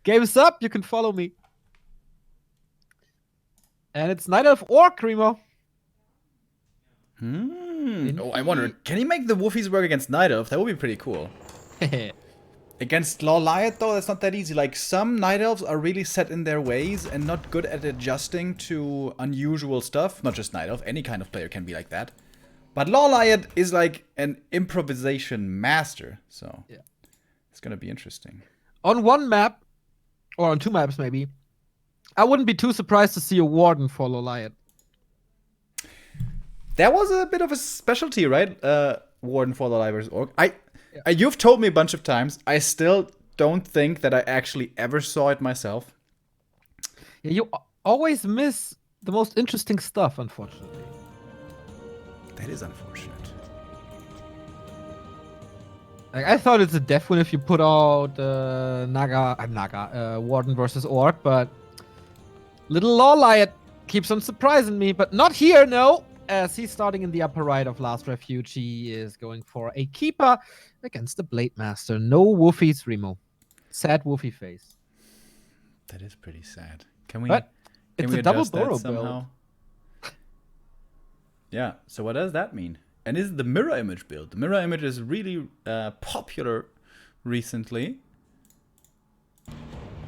Game's up. You can follow me. And it's Night Elf Orc, Remo. Oh, I wonder, can he make the Woofies work against Night Elf? That would be pretty cool. Against LawLiet, though, that's not that easy. Like, some Night Elves are really set in their ways and not good at adjusting to unusual stuff. Not just Night Elf, any kind of player can be like that. But LawLiet is like an improvisation master, so yeah. It's gonna be interesting. On one map, or on two maps maybe, I wouldn't be too surprised to see a Warden for LawLiet. That was a bit of a specialty, right? Warden for LawLiet versus Orc. You've told me a bunch of times. I still don't think that I actually ever saw it myself. Yeah, you always miss the most interesting stuff, unfortunately. That is unfortunate. Like, I thought it's a death win if you put out Warden versus Orc, but little LawLiet keeps on surprising me, but not here, no. As he's starting in the upper right of Last Refuge, he is going for a keeper against the Blade Master. No Woofies, Remo. Sad Woofie face. That is pretty sad. Can we? But can it's we a double adjust that burrow somehow? build. Yeah. So what does that mean? And is the mirror image build? The mirror image is really popular recently.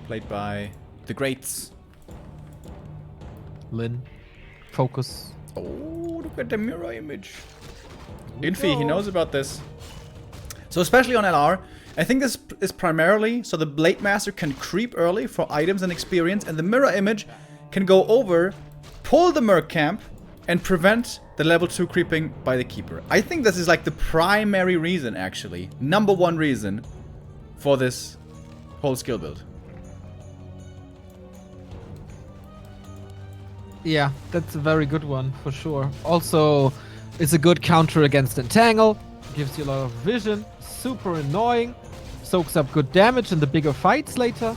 Played by the greats. Lin. Focus. Oh, look at the mirror image. Infi, he knows about this. So especially on LR, I think this is primarily so the Blade Master can creep early for items and experience, and the mirror image can go over, pull the Merc Camp, and prevent the level 2 creeping by the Keeper. I think this is like the primary reason, actually. Number one reason for this whole skill build. Yeah, that's a very good one, for sure. Also, it's a good counter against Entangle. Gives you a lot of vision. Super annoying. Soaks up good damage in the bigger fights later.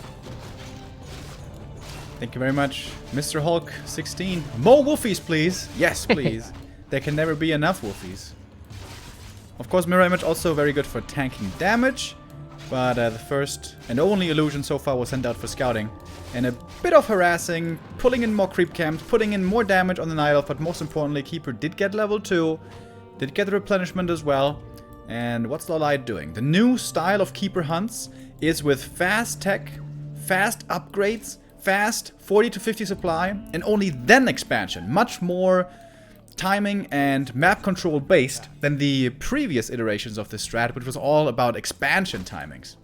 Thank you very much, Mr. Hulk16. More Woofies, please. Yes, please. There can never be enough Woofies. Of course, mirror image also very good for tanking damage. But the first and only illusion so far was sent out for scouting. And a bit of harassing, pulling in more creep camps, putting in more damage on the Night Elf, but most importantly, Keeper did get level 2, did get the replenishment as well. And what's LawLiet doing? The new style of Keeper hunts is with fast tech, fast upgrades, fast 40 to 50 supply, and only then expansion. Much more timing and map control based than the previous iterations of this strat, which was all about expansion timings.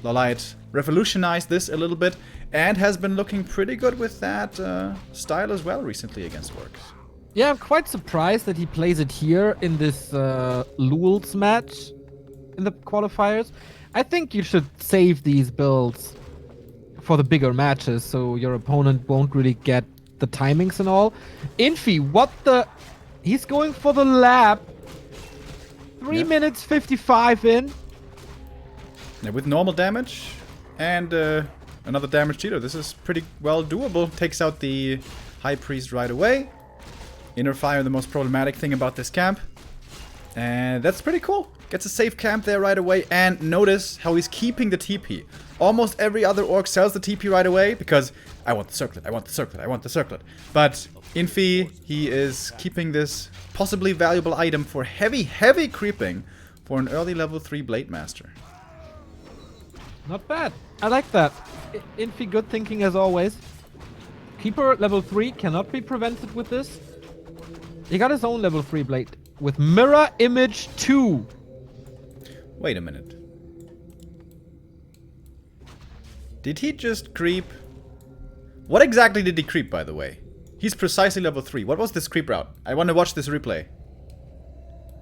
LawLiet revolutionized this a little bit and has been looking pretty good with that style as well recently against Orcs. Yeah, I'm quite surprised that he plays it here in this Lulz match in the qualifiers. I think you should save these builds for the bigger matches so your opponent won't really get the timings and all. Infi, what the? He's going for the lab. 3 minutes 55 in. Yeah, with normal damage and another damage dealer. This is pretty well doable. Takes out the High Priest right away. Inner Fire, the most problematic thing about this camp. And that's pretty cool. Gets a safe camp there right away. And notice how he's keeping the TP. Almost every other Orc sells the TP right away because I want the circlet, I want the circlet, I want the circlet. But Infi, he is keeping this possibly valuable item for heavy, heavy creeping for an early level 3 Blade Master. Not bad. I like that. Infi, good thinking as always. Keeper level 3 cannot be prevented with this. He got his own level 3 blade with Mirror Image 2. Wait a minute. Did he just creep? What exactly did he creep, by the way? He's precisely level 3. What was this creep route? I want to watch this replay.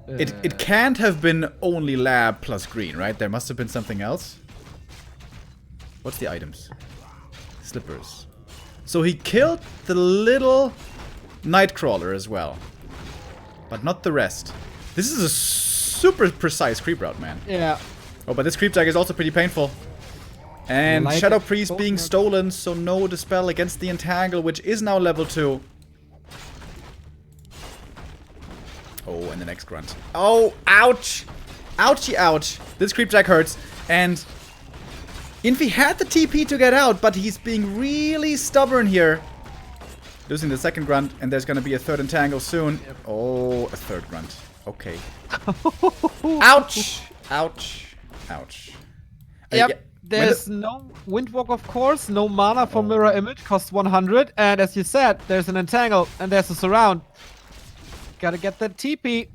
It can't have been only lab plus green, right? There must have been something else. What's the items? Slippers. So he killed the little Nightcrawler as well. But not the rest. This is a super precise creep route, man. Yeah. Oh, but this creep tag is also pretty painful. And like Shadow Priest being stolen, so no Dispel against the Entangle, which is now level 2. Oh, and the next grunt. Oh, ouch! Ouchie, ouch! This creep tag hurts. And Infi had the TP to get out, but he's being really stubborn here. Losing the second grunt, and there's gonna be a third entangle soon. Yep. Oh, a third grunt. Okay. Ouch! Ouch. Ouch. Yep. Yeah. There's no Windwalk, of course. No mana for Mirror Image. Costs 100. And as you said, there's an entangle and there's a surround. Gotta get that TP.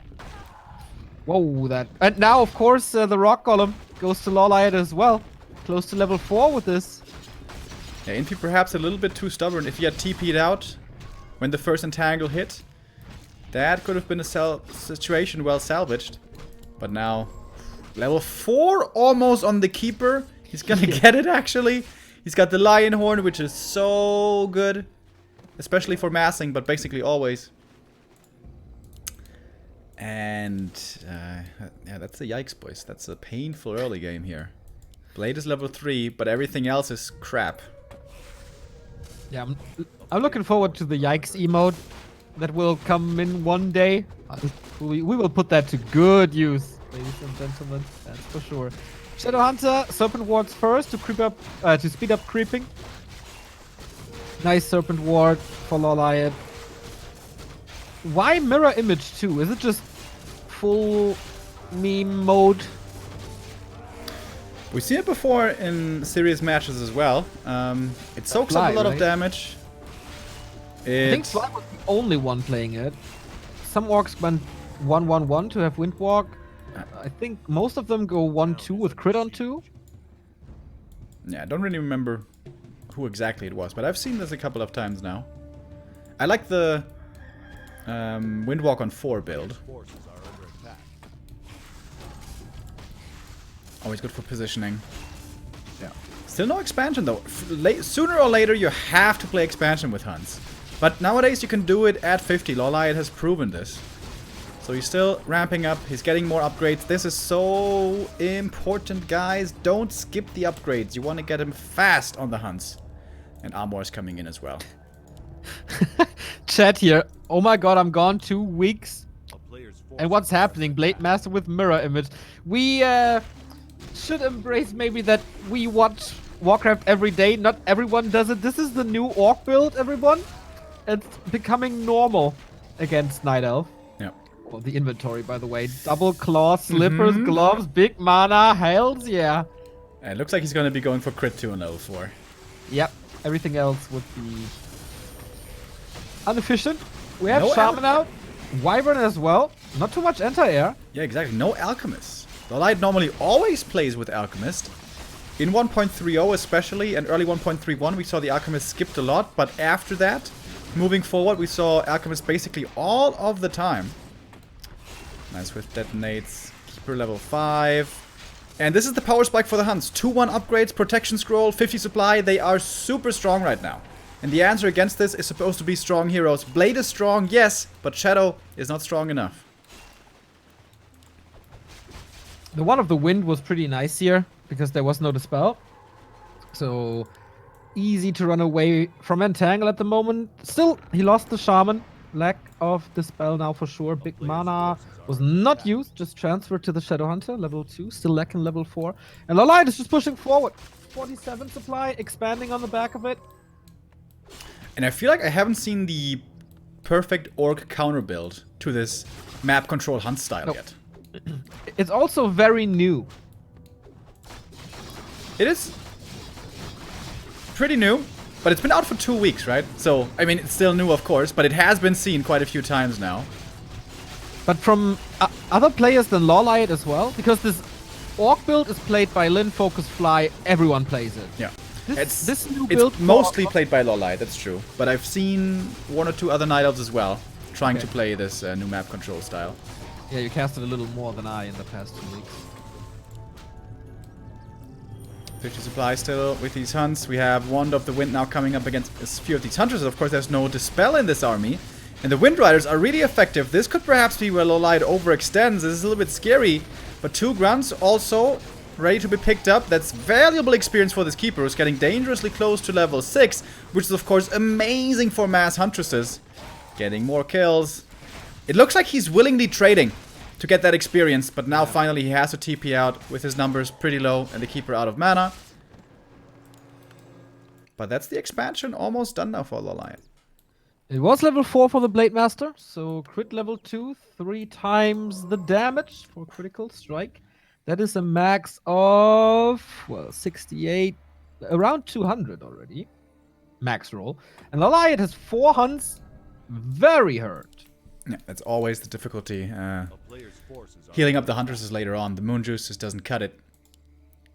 Whoa, that. And now, of course, the Rock Golem goes to LawLiet as well. Close to level 4 with this. Yeah, Infi perhaps a little bit too stubborn. If he had TP'd out when the first entangle hit, that could have been a situation well salvaged. But now, level 4 almost on the Keeper. He's gonna get it, actually. He's got the Lion Horn, which is so good. Especially for massing, but basically always. And, yeah, that's the yikes, boys. That's a painful early game here. Blade is level 3, but everything else is crap. Yeah, I'm looking forward to the yikes emote that will come in one day. We will put that to good use, ladies and gentlemen. That's for sure. Shadowhunter, Serpent Wards first to creep up, to speed up creeping. Nice Serpent Ward for LawLiet. Why Mirror Image too? Is it just full meme mode? We've seen it before in serious matches as well. It soaks up a lot of damage. I think Fly was the only one playing it. Some orcs went 1-1-1 to have Windwalk. I think most of them go 1-2 with crit on 2. Yeah, I don't really remember who exactly it was, but I've seen this a couple of times now. I like the Windwalk on 4 build. Always good for positioning. Yeah. Still no expansion though. Sooner or later you have to play expansion with Hunts. But nowadays you can do it at 50. LawLiet has proven this. So he's still ramping up. He's getting more upgrades. This is so important, guys. Don't skip the upgrades. You want to get him fast on the Hunts. And Armor is coming in as well. Chat here. Oh my god, I'm gone 2 weeks. And what's happening? Blade Master with Mirror Image. We should embrace maybe that we watch Warcraft every day. Not everyone does it. This is the new Orc build, everyone. It's becoming normal against Night Elf. Yeah. Oh, the inventory, by the way. Double claw, slippers, gloves, big mana, hells, yeah. And it looks like he's going to be going for crit 2 on level 4. Yep. Everything else would be inefficient. We have No Shaman out. Wyvern as well. Not too much anti-air. Yeah, exactly. No Alchemist. LawLiet normally always plays with Alchemist. In 1.30 especially, and early 1.31, we saw the Alchemist skipped a lot. But after that, moving forward, we saw Alchemist basically all of the time. Nice with detonates. Keeper level 5. And this is the power spike for the Hunts. 2-1 upgrades, protection scroll, 50 supply. They are super strong right now. And the answer against this is supposed to be strong heroes. Blade is strong, yes, but Shadow is not strong enough. The one of the wind was pretty nice here because there was no dispel. So easy to run away from Entangle at the moment. Still, he lost the Shaman. Lack of dispel now for sure. Big mana was not used, just transferred to the Shadowhunter, level 2. Still lacking level 4. And LawLiet is just pushing forward. 47 supply, expanding on the back of it. And I feel like I haven't seen the perfect Orc counter build to this map control Hunt style yet. It's also very new. It is pretty new, but it's been out for 2 weeks, right? So, I mean, it's still new, of course, but it has been seen quite a few times now. But from other players than LawLiet as well, because this Orc build is played by Lin, Focus, Fly, everyone plays it. Yeah. This new build it's mostly played by LawLiet, that's true. But I've seen 1 or 2 other Night Elves as well, trying to play this new map control style. Yeah, you casted a little more than I in the past 2 weeks. 50 supply still with these Hunts. We have Wand of the Wind now coming up against a few of these Hunters. Of course, there's no Dispel in this army. And the Wind Riders are really effective. This could perhaps be where LawLiet overextends. This is a little bit scary. But 2 Grunts also ready to be picked up. That's valuable experience for this Keeper, who's getting dangerously close to level 6. Which is, of course, amazing for mass Huntresses. Getting more kills. It looks like he's willingly trading to get that experience, but now finally he has to TP out with his numbers pretty low and the Keeper out of mana. But that's the expansion almost done now for LawLiet. It was level 4 for the Blade Master, so crit level 2, 3 times the damage for critical strike. That is a max of, well, 68, around 200 already. Max roll. And LawLiet has 4 hunts, very hurt. Yeah, that's always the difficulty. Healing up the hunters is later on. The Moon Juice just doesn't cut it.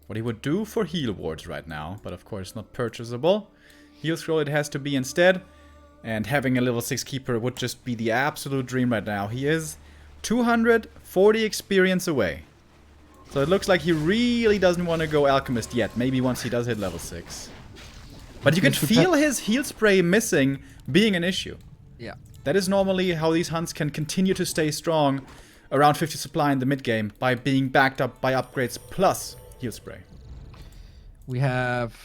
What he would do for heal wards right now, but of course not purchasable. Heal scroll it has to be instead. And having a level 6 keeper would just be the absolute dream right now. He is 240 experience away. So it looks like he really doesn't want to go Alchemist yet. Maybe once he does hit level 6. But you can feel his heal spray missing being an issue. Yeah. That is normally how these hunts can continue to stay strong around 50 supply in the mid game by being backed up by upgrades plus heal spray. We have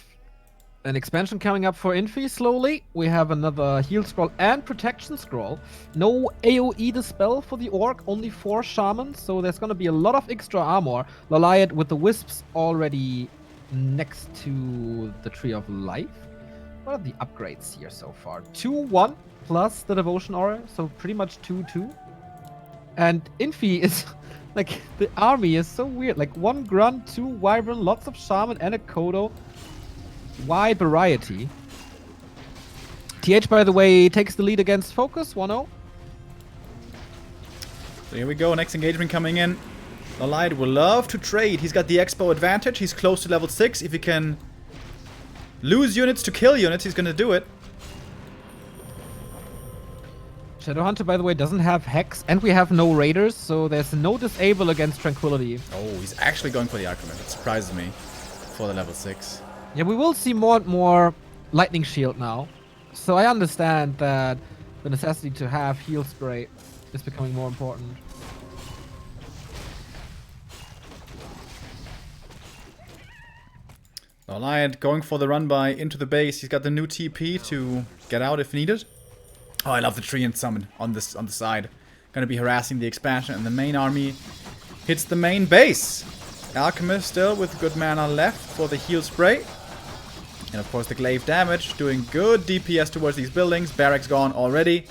an expansion coming up for Infi slowly. We have another heal scroll and protection scroll. No AoE dispel for the orc, only 4 shamans, so there's gonna be a lot of extra armor. LawLiet with the wisps already next to the Tree of Life. What are the upgrades here so far? 2-1 plus the Devotion Aura, so pretty much 2-2. And Infi is like, the army is so weird. Like 1 Grunt, 2 Wyvern, lots of Shaman and a Kodo. Wide variety. TH, by the way, takes the lead against Focus, 1-0. So here we go, next engagement coming in. LawLiet will love to trade. He's got the Expo advantage. He's close to level 6. If he can lose units to kill units, he's gonna do it. Shadowhunter, by the way, doesn't have Hex, and we have no Raiders, so there's no disable against Tranquility. Oh, he's actually going for the Alchemist. It surprises me for the level 6. Yeah, we will see more and more Lightning Shield now. So I understand that the necessity to have heal spray is becoming more important. LawLiet going for the run by into the base. He's got the new TP to get out if needed. Oh, I love the tree and summon on the side. Gonna be harassing the expansion, and the main army hits the main base. Alchemist still with good mana left for the heal spray. And of course the glaive damage, doing good DPS towards these buildings. Barracks gone already.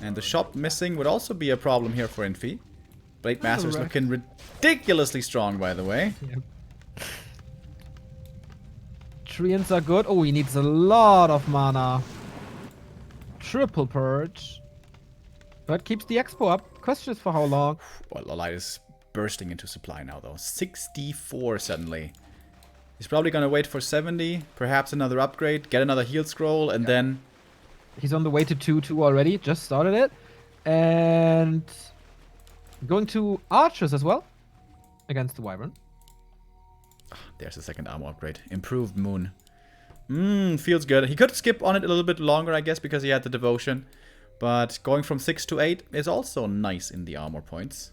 And the shop missing would also be a problem here for Infi. Blade Master's looking ridiculously strong, by the way. Yep. Treants are good. Oh, he needs a lot of mana. Triple purge. But keeps the expo up. Question is for how long. Well, LawLiet is bursting into supply now, though. 64 suddenly. He's probably gonna wait for 70, perhaps another upgrade, get another heal scroll, and then... He's on the way to 2-2 already, just started it. And going to archers as well, against the Wyvern. There's the second armor upgrade. Improved Moon. Feels good. He could skip on it a little bit longer, I guess, because he had the devotion. But going from 6 to 8 is also nice in the armor points.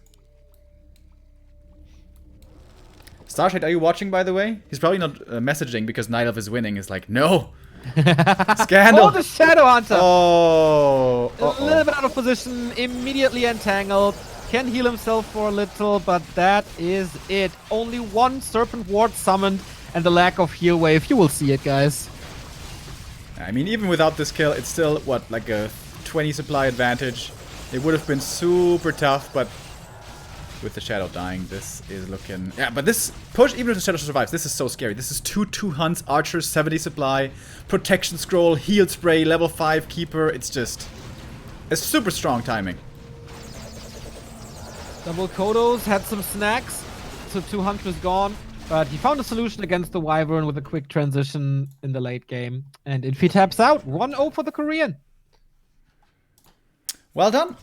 Starshade, are you watching, by the way? He's probably not messaging because Night Elf is winning. It's like, no! Scandal! Oh, the Shadowhunter! Oh! A little bit out of position, immediately entangled. Can heal himself for a little, but that is it. Only 1 Serpent Ward summoned, and the lack of heal wave. You will see it, guys. I mean, even without this kill, it's still, what, like a 20 supply advantage. It would have been super tough, but with the Shadow dying, this is looking... Yeah, but this push, even if the Shadow survives, this is so scary. This is 2 hunts, Archers, 70 supply, Protection Scroll, Heal Spray, level 5 Keeper. It's just... It's super strong timing. Double Kodos had some snacks, so 2 hunters gone. But he found a solution against the Wyvern with a quick transition in the late game. And Infi taps out. 1-0 for the Korean. Well done.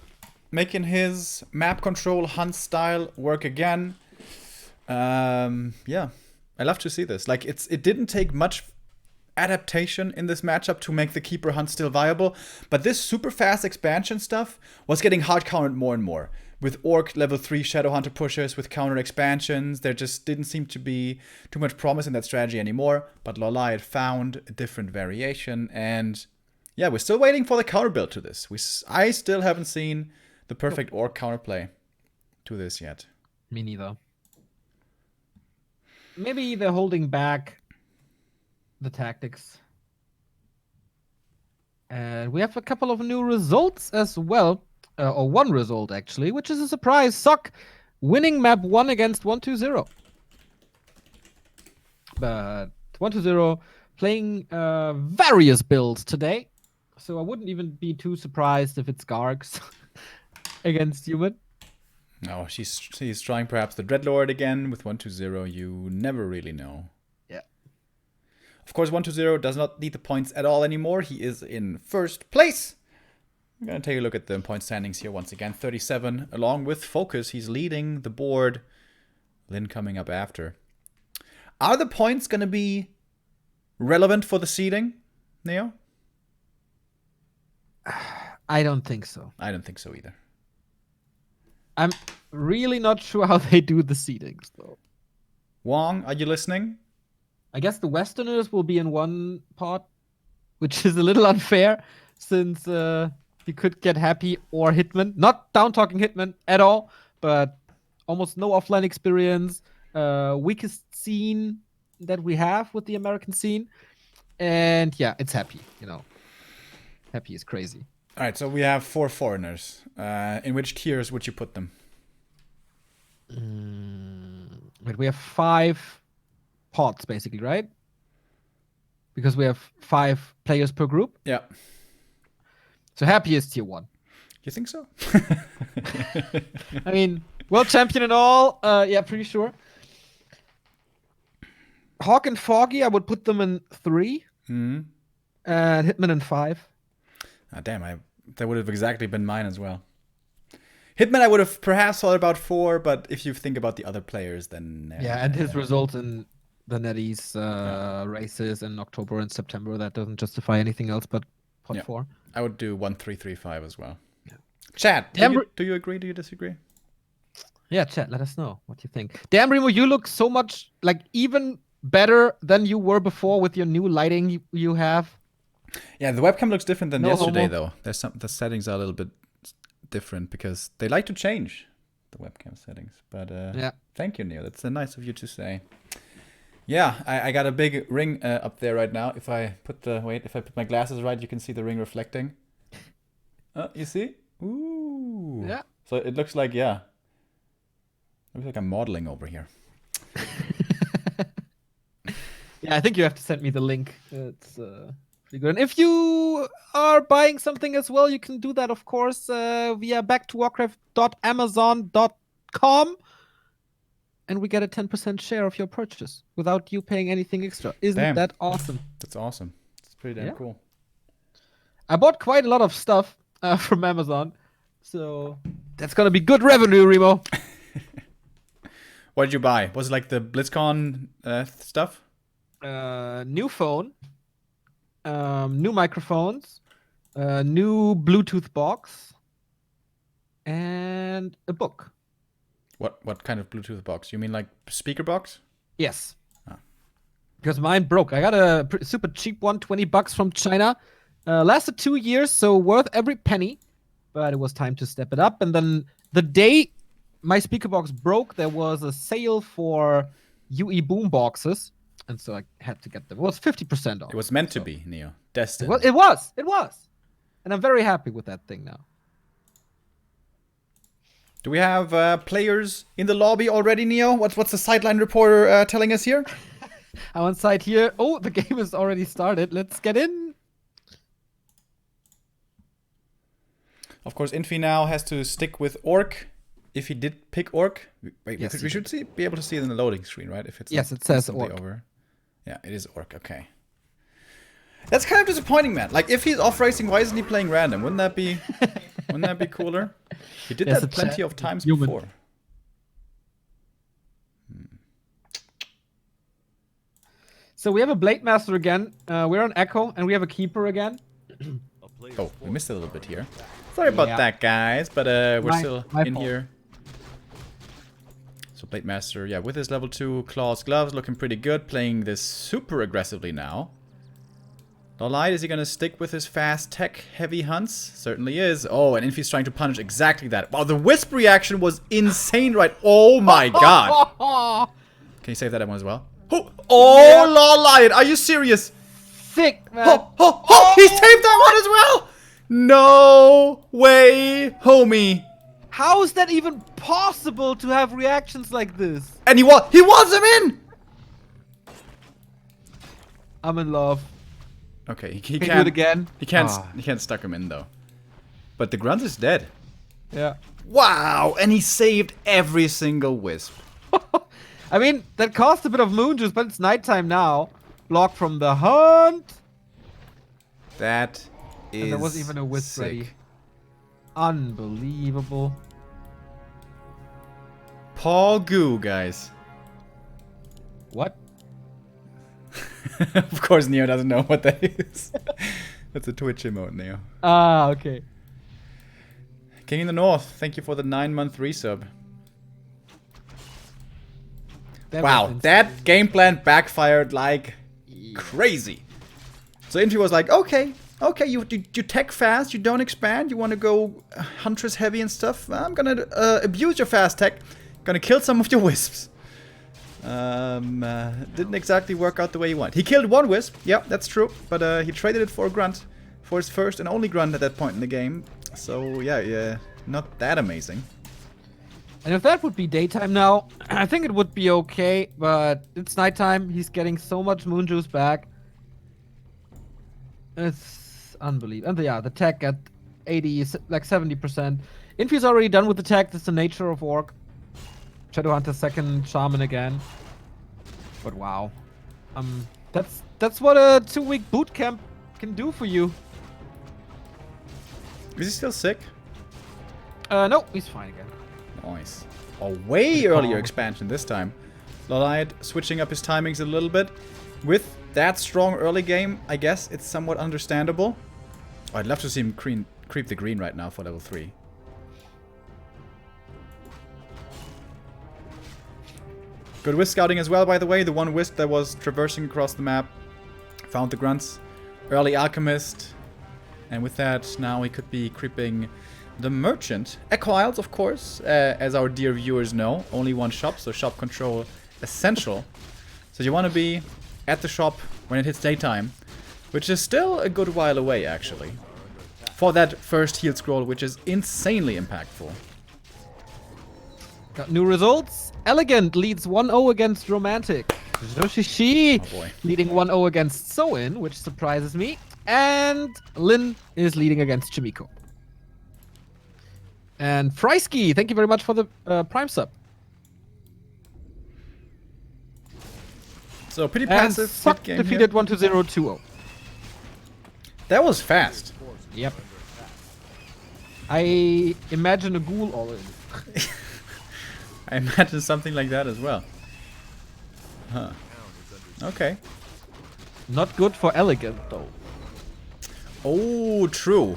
Making his map control hunt style work again. Yeah, I love to see this. Like, it didn't take much adaptation in this matchup to make the Keeper hunt still viable. But this super fast expansion stuff was getting hard countered more and more. With Orc level 3 Shadowhunter pushers, with counter expansions, there just didn't seem to be too much promise in that strategy anymore. But LawLiet found a different variation, and yeah, we're still waiting for the counter build to this. I still haven't seen the perfect Orc counterplay to this yet. Me neither. Maybe they're holding back the tactics. And we have a couple of new results as well. Or one result, actually, which is a surprise. Sock winning map 1 against 120. But 120 playing various builds today. So I wouldn't even be too surprised if it's Gargs against Human. No, he's trying perhaps the Dreadlord again with 120. You never really know. Yeah. Of course, 120 does not need the points at all anymore. He is in first place. I'm going to take a look at the point standings here once again. 37 along with Focus. He's leading the board. Lin coming up after. Are the points going to be relevant for the seeding, Neo? I don't think so. I don't think so either. I'm really not sure how they do the seedings, though. Wong, are you listening? I guess the Westerners will be in one pot, which is a little unfair, since you could get Happy or Hitman. Not down-talking Hitman at all, but almost no offline experience. Weakest scene that we have with the American scene. And yeah, it's Happy, you know. Happy is crazy. All right, so we have 4 foreigners. In which tiers would you put them? But we have 5 pots, basically, right? Because we have 5 players per group. Yeah. So Happy is tier 1. You think so? I mean, world champion and all. Yeah, pretty sure. Hawk and Foggy, I would put them in 3. Mm-hmm. And Hitman in 5. Ah, damn, that would have exactly been mine as well. Hitman, I would have perhaps thought about 4, but if you think about the other players, then... yeah, and his results in the Netties races in October and September, that doesn't justify anything else but pot 4. I would do 1, 3, 3, 5 as well. Yeah. Chat, do you agree? Do you disagree? Yeah, chat, let us know what you think. Damn, Remo, you look so much, like, even better than you were before with your new lighting you have. Yeah, the webcam looks different than yesterday, homo. though. The settings are a little bit different because they like to change the webcam settings. But yeah, thank you, Neo. That's nice of you to say. Yeah, I got a big ring up there right now. If I put my glasses right, you can see the ring reflecting. You see? Ooh. Yeah. So it looks like looks like I'm modeling over here. Yeah, I think you have to send me the link. It's pretty good. And if you are buying something as well, you can do that, of course, via backtowarcraft.amazon.com. And we get a 10% share of your purchase without you paying anything extra. Isn't that awesome? That's awesome. It's pretty damn cool. I bought quite a lot of stuff from Amazon. So that's going to be good revenue, Remo. What did you buy? Was it like the BlizzCon stuff? New phone, new microphones, new Bluetooth box, and a book. What kind of Bluetooth box? You mean like speaker box? Yes. Because mine broke. I got a super cheap one, $20 from China. Lasted 2 years, so worth every penny. But it was time to step it up. And then the day my speaker box broke, there was a sale for UE boom boxes. And so I had to get them. It was 50% off. It was meant to be, Neo. Destined. Well, it was. It was. And I'm very happy with that thing now. Do we have players in the lobby already, Neo? What's the sideline reporter telling us here? I'm on site here. Oh, the game has already started. Let's get in. Of course, Infi now has to stick with Orc. If he did pick Orc, wait, yes, we should be able to see it in the loading screen, right? If it's yes, it says Orc. Over. Yeah, it is Orc. Okay. That's kind of disappointing, man. Like, if he's off racing, why isn't he playing random? Wouldn't that be cooler? He did that plenty of times before. So we have a Blade Master again. We're on Echo, and we have a Keeper again. Oh, we missed a little bit here. Sorry about that, guys, but we're still in here. So Blade Master, yeah, with his level 2 Claws Gloves, looking pretty good. Playing this super aggressively now. LawLiet, is he going to stick with his fast tech heavy hunts? Certainly is. Oh, and Infi's trying to punish exactly that. Wow, the Wisp reaction was insane, right? Oh my god. Can you save that one as well? Oh, LawLiet, are you serious? Sick, man. He's taped that one as well. No way, homie. How is that even possible to have reactions like this? And he wants him in. I'm in love. Okay, he Can can't you do it again? He can't stuck him in though. But the grunt is dead. Yeah. Wow, and he saved every single wisp. I mean, that cost a bit of moon juice, but it's nighttime now. Block from the hunt. That is And there was even a wisp sick. ready. Unbelievable. Paul Goo, guys. What? Of course, Neo doesn't know what that is. That's a Twitch emote, Neo. Ah, okay. King in the North, thank you for the 9-month resub. Wow, that game plan backfired like crazy. So Infi was like, okay, you tech fast, you don't expand, you want to go Huntress heavy and stuff. I'm gonna abuse your fast tech, gonna kill some of your wisps. Didn't exactly work out the way he wanted. He killed one wisp, yeah, that's true, but he traded it for a grunt, for his first and only grunt at that point in the game. So yeah, not that amazing. And if that would be daytime now, I think it would be okay, but it's nighttime. He's getting so much moon juice back. It's unbelievable. And yeah, the tech at 80, like 70%. Infi's already done with the tech. That's the nature of Orc. Shadowhunter second, Shaman again. But wow. That's what a 2-week boot camp can do for you. Is he still sick? No, he's fine again. Nice. A way earlier expansion this time. LawLiet switching up his timings a little bit. With that strong early game, I guess it's somewhat understandable. Oh, I'd love to see him creep the green right now for level 3. Good wisp scouting as well, by the way. The one wisp that was traversing across the map. Found the grunts. Early alchemist. And with that, now he could be creeping the merchant. Equiles, of course, as our dear viewers know. Only one shop, so shop control essential. So you want to be at the shop when it hits daytime, which is still a good while away, actually. For that first heal scroll, which is insanely impactful. Got new results. Elegant leads 1-0 against Romantic. Ro16 leading 1-0 against Soin, which surprises me. And Lin is leading against Chimiko. And Frysky, thank you very much for the Prime sub. So pretty And passive Suck game defeated here. 1-0-2-0. That was fast. Yep. I imagine a ghoul all in. I imagine something like that as well. Huh. Okay. Not good for Elegant, though. Oh, true.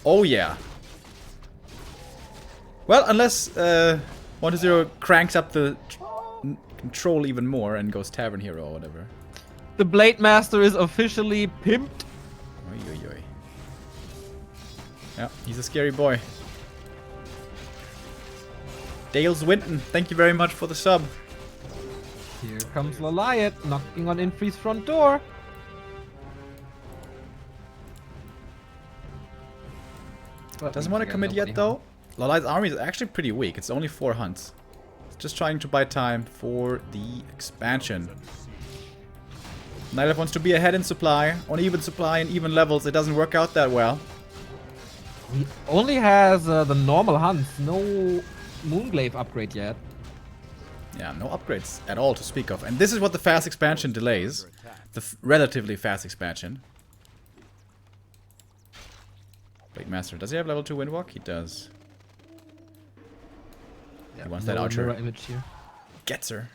Oh, yeah. Well, unless 1-0 cranks up the control even more and goes Tavern Hero or whatever. The Blade Master is officially pimped. Oy, oy, oy. Yeah, he's a scary boy. Dales Winton, thank you very much for the sub. Here comes LawLiet knocking on Infi's front door. But Doesn't want to commit yet though. LawLiet's army is actually pretty weak. It's only 4 hunts. It's just trying to buy time for the expansion. Nightlife wants to be ahead in supply. On even supply and even levels, it doesn't work out that well. He only has the normal hunts, no Moonglaive upgrade yet. Yeah, no upgrades at all to speak of. And this is what the fast expansion delays. The relatively fast expansion. Blade Master, does he have level 2 Windwalk? He does. Yeah, He wants that archer. mirror image here. Gets her.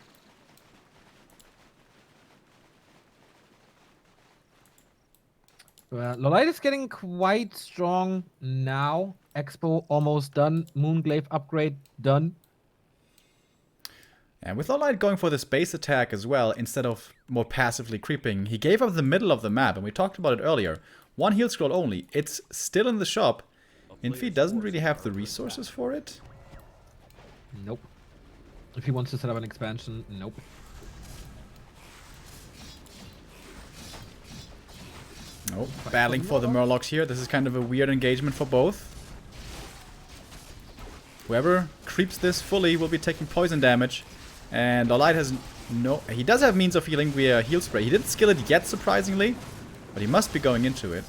LawLiet is getting quite strong now. Expo almost done. Moonglaive upgrade done. And with LawLiet going for the space attack as well, instead of more passively creeping, he gave up the middle of the map, and we talked about it earlier. 1 heal scroll only. It's still in the shop. Infi doesn't really have the resources for it. Nope. If he wants to set up an expansion, nope. Oh, battling for the Murlocs here. This is kind of a weird engagement for both. Whoever creeps this fully will be taking poison damage. And LawLiet has no... He does have means of healing via heal spray. He didn't skill it yet, surprisingly. But he must be going into it.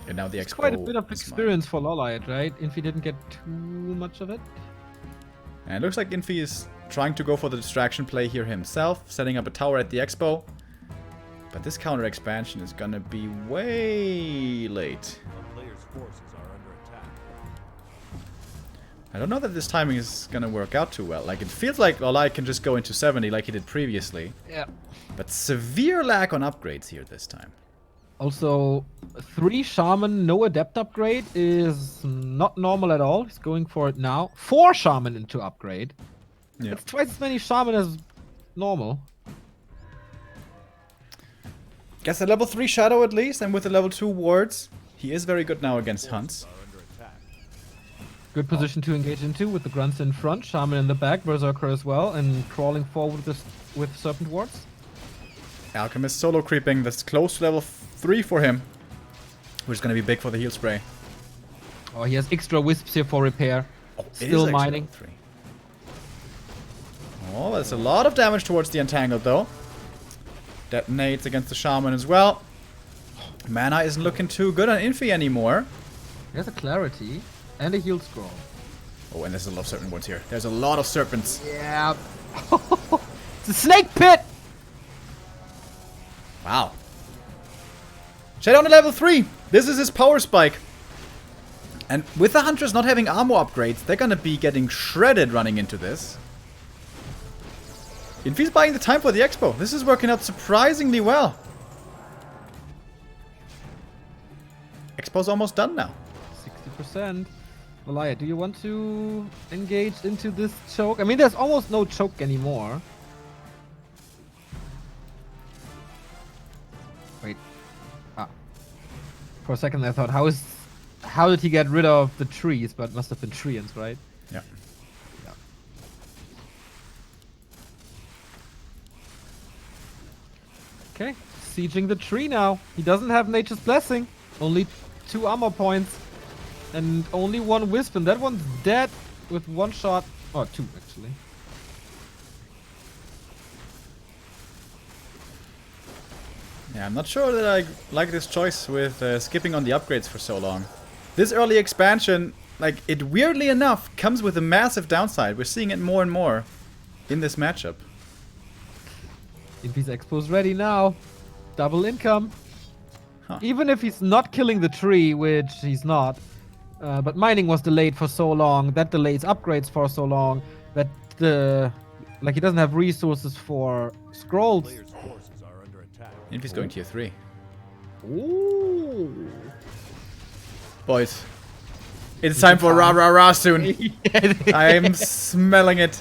And now the It's Expo quite a bit of is experience for LawLiet, right? Infi didn't get too much of it. And it looks like Infi is trying to go for the distraction play here himself, setting up a tower at the Expo. But this counter expansion is gonna be way late. I don't know that this timing is gonna work out too well. Like, it feels like LawLiet can just go into 70 like he did previously. Yeah. But severe lack on upgrades here this time. Also, 3 Shaman, no Adept upgrade is not normal at all. He's going for it now. 4 Shaman into upgrade. Yeah. It's twice as many Shaman as normal. Gets a level 3 Shadow at least, and with the level 2 wards, he is very good now against hunts. Good position to engage into with the Grunts in front, Shaman in the back, Berserker as well, and crawling forward with Serpent wards. Alchemist solo creeping, that's close to level 3 for him. Which is going to be big for the heal spray. Oh, he has extra wisps here for repair. Oh, Still mining. Level 3. Oh, that's a lot of damage towards the Entangled though. Detonates against the Shaman as well. Mana isn't looking too good on Infi anymore. He has a Clarity and a heal scroll. Oh, and there's a lot of serpent ones here. There's a lot of serpents. Yeah. It's a snake pit! Wow. Shadow on level 3. This is his power spike. And with the Hunters not having armor upgrades, they're gonna be getting shredded running into this. Infi's buying the time for the Expo. This is working out surprisingly well. Expo's almost done now. 60%. LawLiet, do you want to engage into this choke? I mean, there's almost no choke anymore. Wait. Ah. For a second I thought, how did he get rid of the trees? But it must have been treants, right? Yeah. Okay, sieging the tree now. He doesn't have Nature's Blessing. Only 2 armor points. And only 1 Wisp, and that one's dead with 1 shot. Oh, 2 actually. Yeah, I'm not sure that I like this choice with skipping on the upgrades for so long. This early expansion, like, it weirdly enough comes with a massive downside. We're seeing it more and more in this matchup. Infi's Expo's ready now. Double income. Huh. Even if he's not killing the tree, which he's not. But mining was delayed for so long. That delays upgrades for so long. That like he doesn't have resources for scrolls. Infi's going tier 3. Ooh. Boys, it's time for rah rah rah soon. I'm smelling it.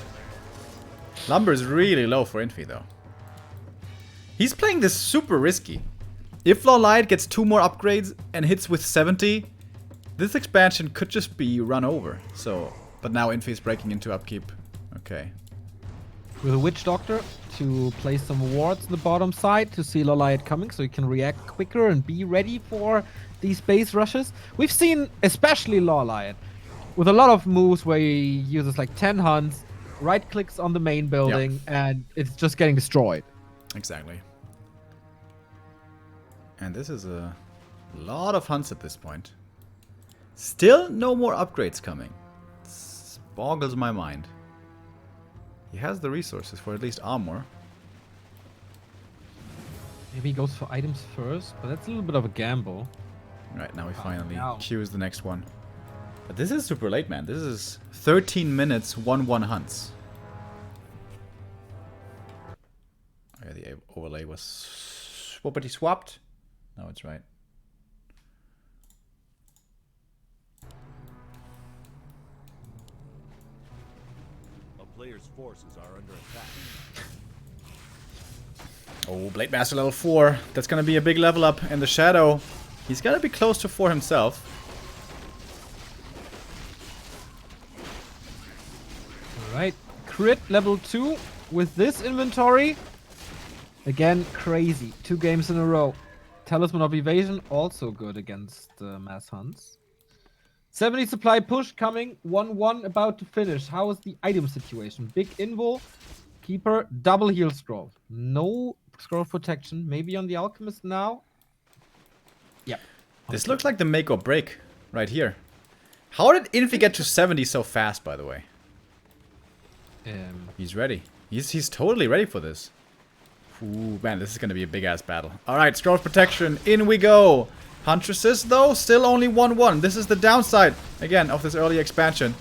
Lumber is really low for Infi though. He's playing this super risky. If LawLiet gets 2 more upgrades and hits with 70, this expansion could just be run over. So, but now Infi is breaking into upkeep. Okay. With a Witch Doctor to place some wards in the bottom side to see LawLiet coming so he can react quicker and be ready for these base rushes. We've seen, especially LawLiet, with a lot of moves where he uses like 10 hunts, right clicks on the main building, and it's just getting destroyed. Exactly. And this is a lot of hunts at this point. Still no more upgrades coming. This boggles my mind. He has the resources for at least armor. Maybe he goes for items first, but that's a little bit of a gamble. Right, now we finally now. choose the next one. But this is super late, man. This is 13 minutes, 1-1 hunts. Oh, yeah, the overlay was... What, but he swapped? No, it's right. A player's forces are under attack. Oh, Blade Master level 4. That's gonna be a big level up in the Shadow. He's gotta be close to 4 himself. Alright, crit level 2 with this inventory. Again, crazy. 2 games in a row. Talisman of Evasion, also good against Mass Hunts. 70 supply push coming. 1-1 about to finish. How is the item situation? Big Invo. Keeper. Double heal scroll. No scroll protection. Maybe on the Alchemist now. Yep. This looks like the make or break right here. How did Infi get to 70 so fast, by the way? He's ready. He's totally ready for this. Ooh, man, this is going to be a big-ass battle. All right, scroll protection. In we go. Huntresses, though, still only 1-1. This is the downside, again, of this early expansion.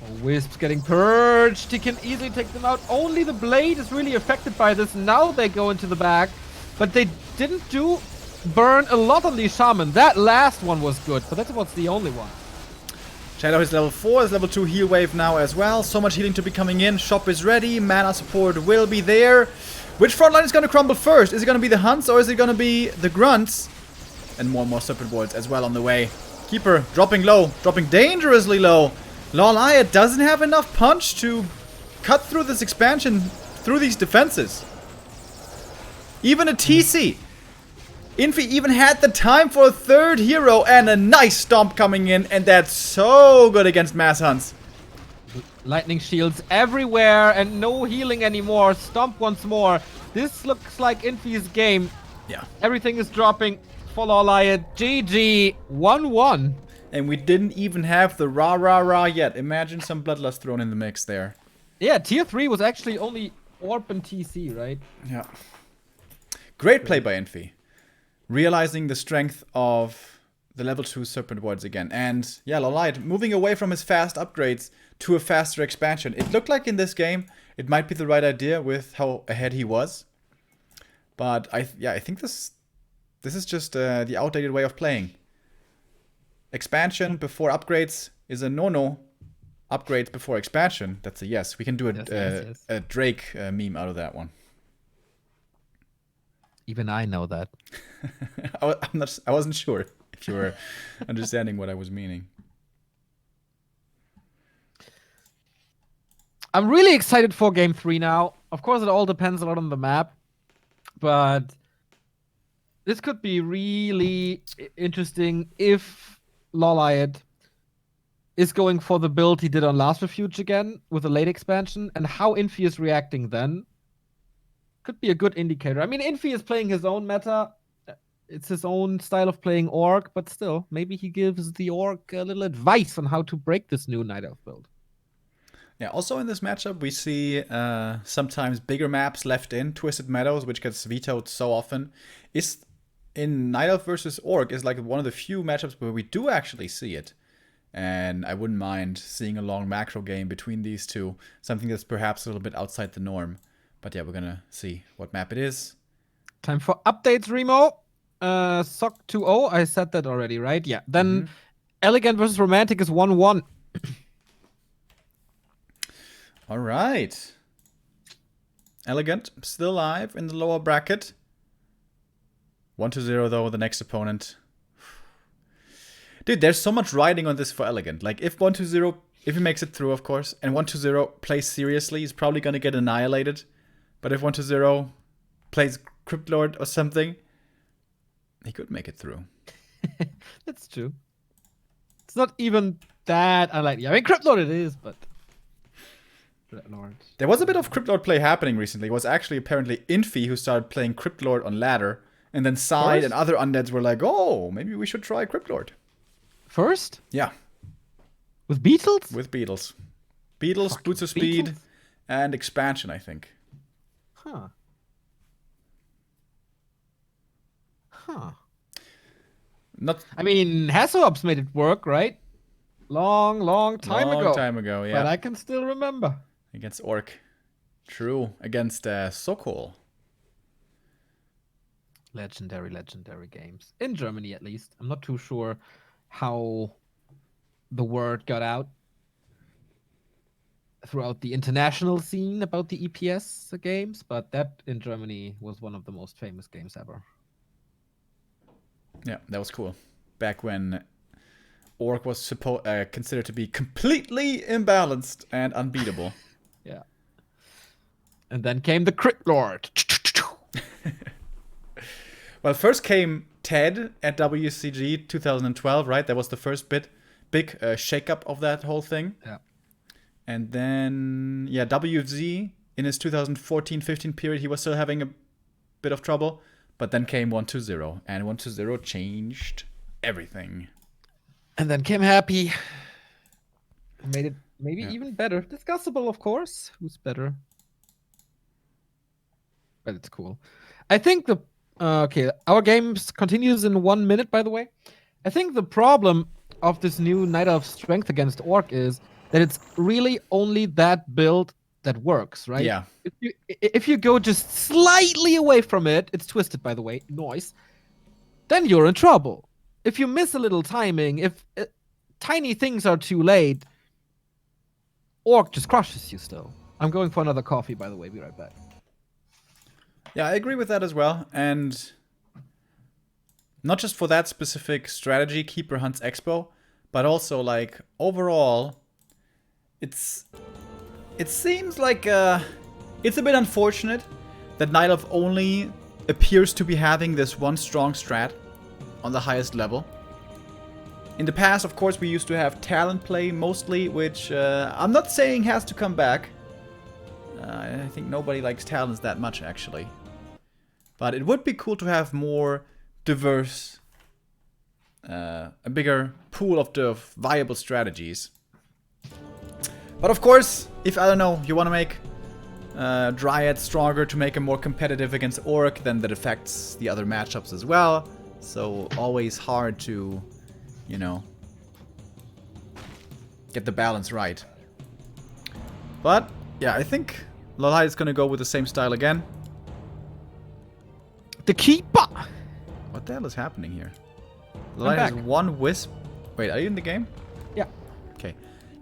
Oh, Wisps getting purged. He can easily take them out. Only the Blade is really affected by this. Now they go into the back. But they didn't burn a lot on the Shaman. That last one was good, but that was the only one. Shadow is level 4, is level 2 heal wave now as well. So much healing to be coming in. Shop is ready. Mana support will be there. Which front line is going to crumble first? Is it going to be the Hunts or is it going to be the Grunts? And more Serpent Wards as well on the way. Keeper dropping low, dropping dangerously low. LawLiet doesn't have enough punch to cut through this expansion, through these defenses. Even a TC. Infi even had the time for a third hero and a nice stomp coming in, and that's so good against Mass Hunts. Lightning shields everywhere and no healing anymore. Stomp once more. This looks like Infi's game. Yeah. Everything is dropping for LawLiet. GG. 1-1. And we didn't even have the rah yet. Imagine some Bloodlust thrown in the mix there. Yeah, tier 3 was actually only Orb and TC, right? Yeah. Great play by Infi. Realizing the strength of the level 2 Serpent Wards again. And yeah, LawLiet moving away from his fast upgrades to a faster expansion. It looked like in this game it might be the right idea with how ahead he was. But I think this is just the outdated way of playing. Expansion before upgrades is a no-no. Upgrades before expansion, that's a yes. We can do a Drake meme out of that one. Even I know that. I wasn't sure if you were understanding what I was meaning. I'm really excited for game 3 now. Of course, it all depends a lot on the map. But this could be really interesting if LawLiet is going for the build he did on Last Refuge again with a late expansion, and how Infi is reacting then. Could be a good indicator. I mean, Infi is playing his own meta. It's his own style of playing Orc, but still, maybe he gives the Orc a little advice on how to break this new Night Elf build. Yeah, also in this matchup, we see sometimes bigger maps left in. Twisted Meadows, which gets vetoed so often, is in Night Elf versus Orc is like one of the few matchups where we do actually see it. And I wouldn't mind seeing a long macro game between these two. Something that's perhaps a little bit outside the norm. But yeah, we're gonna see what map it is. Time for updates, Remo. Sock 2-0, I said that already, right? Yeah. Then Elegant versus Romantic is 1-1. All right. Elegant, still alive in the lower bracket. 1-0 though, the next opponent. Dude, there's so much riding on this for Elegant. Like, if 1-0, if he makes it through, of course, and 1-0 plays seriously, he's probably gonna get annihilated. But if 1-0 plays Cryptlord or something, he could make it through. That's true. It's not even that unlikely. I mean, Cryptlord it is, but... There was a bit of Cryptlord play happening recently. It was actually apparently Infi who started playing Cryptlord on ladder. And then Side and other undeads were like, oh, maybe we should try Cryptlord. First? Yeah. With Beetles? With Beetles. Beetles, Fucking Boots of Speed, Beetles? and Expansion, I think. Huh. Not. I mean, Hasselhoff's made it work, right? Long time ago. Long time ago, yeah. But I can still remember. Against Orc. True. Against Sokol. Legendary games. In Germany, at least. I'm not too sure how the word got out throughout the international scene about the EPS games, but that in Germany was one of the most famous games ever. Yeah, that was cool. Back when Orc was considered to be completely imbalanced and unbeatable. Yeah. And then came the Crit Lord. Well, first came Ted at WCG 2012, right? That was the first big shakeup of that whole thing. Yeah. And then, yeah, WZ in his 2014-15 period, he was still having a bit of trouble. But then came 1-2-0, and 1-2-0 changed everything. And then came Happy. Made it maybe even better. Discussable, of course. Who's better? But it's cool. I think the okay, our game continues in 1 minute, by the way. I think the problem of this new Knight of Strength against Orc is that it's really only that build that works, right? Yeah. If you go just slightly away from it, it's twisted, by the way, noise, then you're in trouble. If you miss a little timing, if tiny things are too late, Orc just crushes you still. I'm going for another coffee, by the way. Be right back. Yeah, I agree with that as well. And not just for that specific strategy, Keeper Hunts Expo, but also, like, overall, it seems like it's a bit unfortunate that Night Elf only appears to be having this one strong strat on the highest level. In the past, of course, we used to have talent play mostly, which I'm not saying has to come back. I think nobody likes talents that much, actually. But it would be cool to have more diverse, a bigger pool of the viable strategies. But of course, if, I don't know, you want to make Dryad stronger to make him more competitive against Orc, then that affects the other matchups as well. So always hard to, you know, get the balance right. But yeah, I think LawLiet is gonna go with the same style again. The Keeper! What the hell is happening here? LawLiet has one wisp. Wait, are you in the game? Yeah. Okay.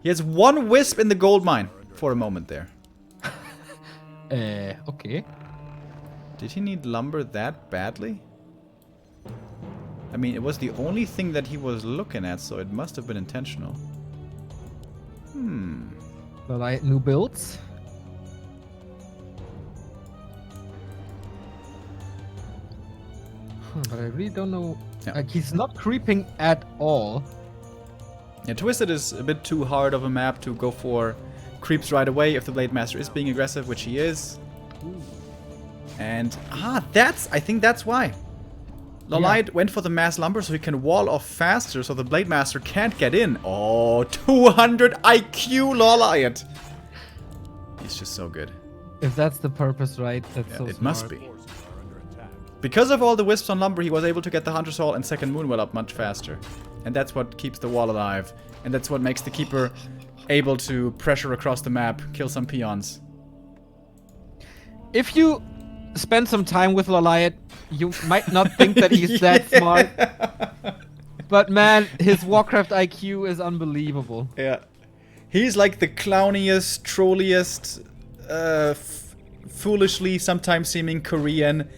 He has one wisp in the gold mine for a moment there. Okay. Did he need lumber that badly? I mean, it was the only thing that he was looking at, so it must have been intentional. LawLiet new builds. But I really don't know. Yeah. Like, he's not creeping at all. Yeah, Twisted is a bit too hard of a map to go for creeps right away if the Blade Master is being aggressive, which he is. Ooh. And, I think that's why. LawLiet went for the mass lumber so he can wall off faster so the Blade Master can't get in. Oh, 200 IQ LawLiet. He's just so good. If that's the purpose, right? That's Yeah, so it smart. must be. Forces are under attack. Because of all the wisps on lumber, he was able to get the Hunter's Hall and second Moonwell up much faster. And that's what keeps the wall alive. And that's what makes the Keeper able to pressure across the map, kill some peons. If you spend some time with LawLiet, you might not think that he's that smart. But man, his Warcraft IQ is unbelievable. Yeah. He's like the clowniest, trolliest, foolishly sometimes seeming Korean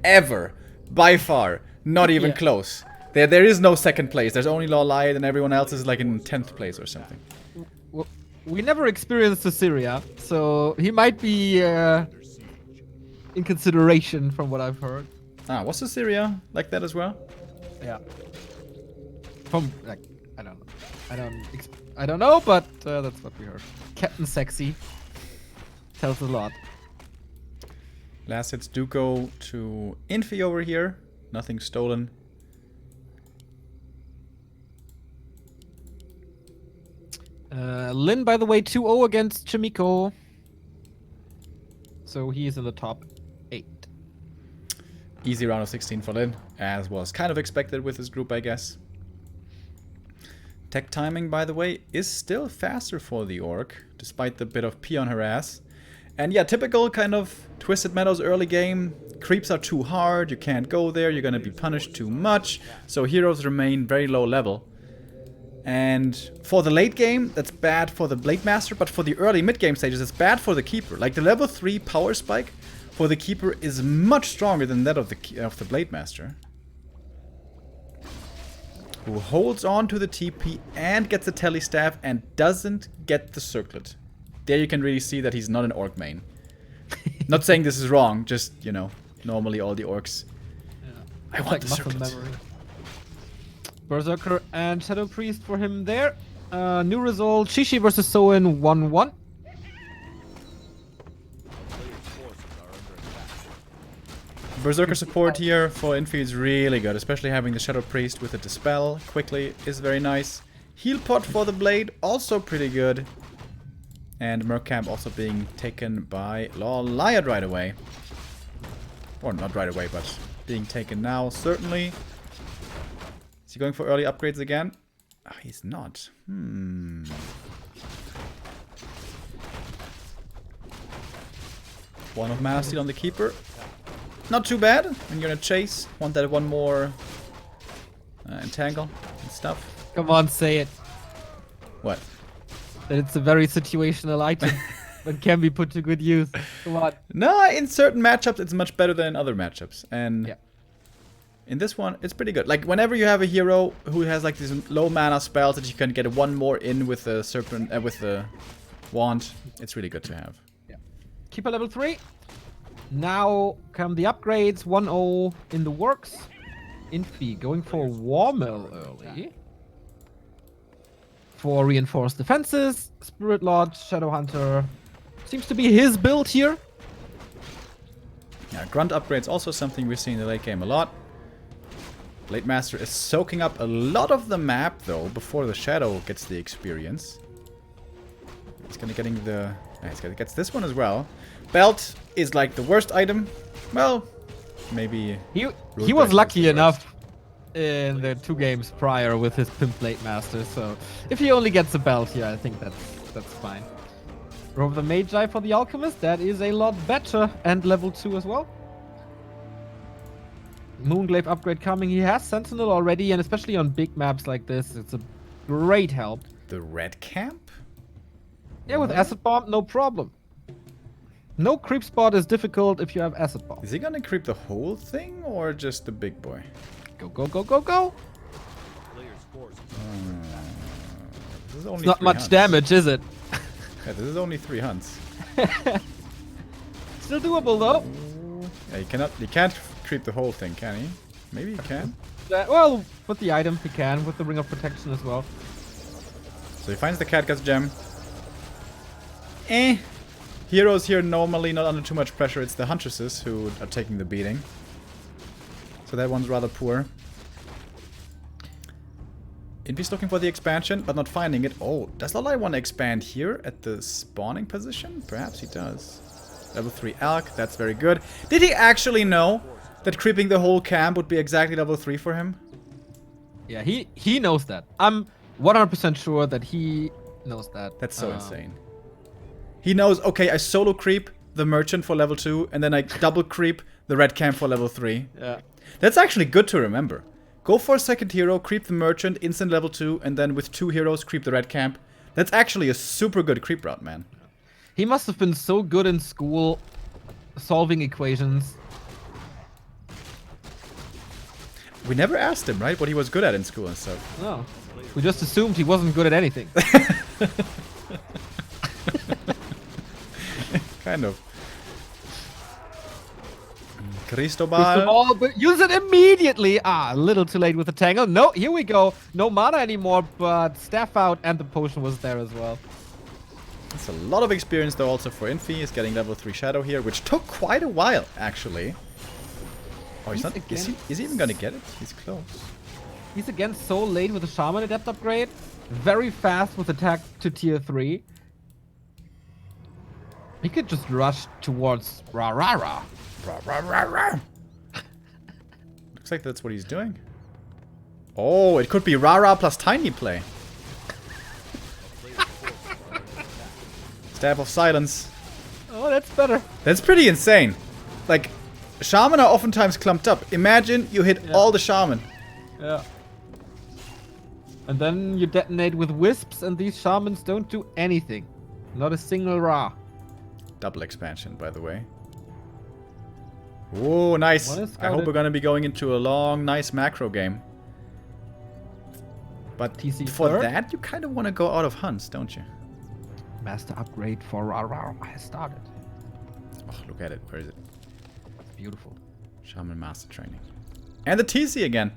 ever. By far. Not even close. There is no second place. There's only LawLiet and everyone else is like in 10th place or something. We never experienced Assyria, so he might be in consideration from what I've heard. Ah, was Assyria like that as well? Yeah. From like, I don't know. I don't know, but that's what we heard. Captain Sexy tells a lot. Last hits do go to Infi over here. Nothing stolen. Lin, by the way, 2-0 against Chimiko. So he is in the top 8. Easy round of 16 for Lin, as was kind of expected with his group, I guess. Tech timing, by the way, is still faster for the Orc, despite the bit of peon harass. And yeah, typical kind of Twisted Meadows early game. Creeps are too hard, you can't go there, you're gonna be punished too much. So heroes remain very low level. And for the late game, that's bad for the Blade Master, but for the early mid-game stages, it's bad for the Keeper. Like the level 3 power spike for the Keeper is much stronger than that of the Blade Master. Who holds on to the TP and gets the Telly Staff and doesn't get the Circlet. There you can really see that he's not an Orc main. Not saying this is wrong, just, you know, normally all the orcs. Yeah. I It's want like the muscle circlets. memory. Berserker and Shadow Priest for him there. New result, Shishi versus Soin 1-1. Berserker support here for Infi is really good, especially having the Shadow Priest with a Dispel quickly is very nice. Heal pot for the Blade, also pretty good. And Mercamp also being taken by LawLiet right away. Or not right away, but being taken now, certainly. Is he going for early upgrades again? Oh, he's not. One of Mana Steel on the Keeper. Not too bad. When you're gonna chase, want that one more entangle and stuff. Come on, say it. What? That it's a very situational item that can be put to good use. Come on. No, in certain matchups it's much better than in other matchups. And Yeah. in this one, it's pretty good. Like, whenever you have a hero who has like these low mana spells that you can get one more in with the serpent, with the wand, it's really good to have. Yeah. Keeper level 3. Now come the upgrades. 1-0 in the works. Infi going for Warmill early. For reinforced defenses. Spirit Lord, Shadow Hunter. Seems to be his build here. Yeah, grunt upgrades also something we see in the late game a lot. Blade Master is soaking up a lot of the map though before the Shadow gets the experience. He's gonna getting the gets this one as well. Belt is like the worst item. Well, maybe He Root was Breaker lucky is the enough in the 2 games prior with his Pimp Blade Master, so if he only gets a belt here, I think that's fine. Robe the Magi for the Alchemist, that is a lot better, and level 2 as well. Moonglaive upgrade coming. He has Sentinel already, and especially on big maps like this, it's a great help. The red camp? Yeah, with Acid Bomb, no problem. No creep spot is difficult if you have Acid Bomb. Is he gonna creep the whole thing or just the big boy? Go, go, go, go, go! Player's forces This is only It's not 3 much hunts. damage, is it? Yeah, this is only 3 hunts. Still doable though. Yeah, he can't creep the whole thing, can he? Maybe he can. Well, with the item he can, with the Ring of Protection as well. So he finds the Catgut gem. Heroes here normally not under too much pressure. It's the Huntresses who are taking the beating. So that one's rather poor. Infi's looking for the expansion, but not finding it. Oh, does LawLiet want to expand here at the spawning position? Perhaps he does. Level 3 Elk, that's very good. Did he actually know that creeping the whole camp would be exactly level 3 for him? Yeah, he knows that. I'm 100% sure that he knows that. That's so insane. He knows, okay, I solo creep the merchant for level 2, and then I double creep the red camp for level 3. Yeah. That's actually good to remember. Go for a second hero, creep the merchant, instant level 2, and then with 2 heroes, creep the red camp. That's actually a super good creep route, man. He must have been so good in school solving equations. We never asked him, right, what he was good at in school and stuff. No. We just assumed he wasn't good at anything. Kind of. Cristobal. Cristobal, but use it immediately. Ah, a little too late with the tangle. No, here we go. No mana anymore, but staff out and the potion was there as well. It's a lot of experience though also for Infi. He's getting level 3 Shadow here, which took quite a while, actually. Oh, he's not. Is he even gonna get it? He's close. He's again so late with the Shaman Adept upgrade. Very fast with attack to tier 3. He could just rush towards Rah-Rah-Rah. Rah, rah, rah, rah. Looks like that's what he's doing. Oh, it could be Rara plus Tiny Play. Staff of Silence. Oh, that's better. That's pretty insane. Like, Shaman are oftentimes clumped up. Imagine you hit all the Shaman. Yeah. And then you detonate with Wisps and these Shamans don't do anything. Not a single Ra. Double expansion, by the way. Oh, nice. One is I hope scouted. we're gonna be going into a long, nice macro game. But TC for third? that, you kind of want to go out of hunts, don't you? Master upgrade for Ra has started. Oh, look at it. Where is it? Beautiful. Shaman Master Training. And the TC again.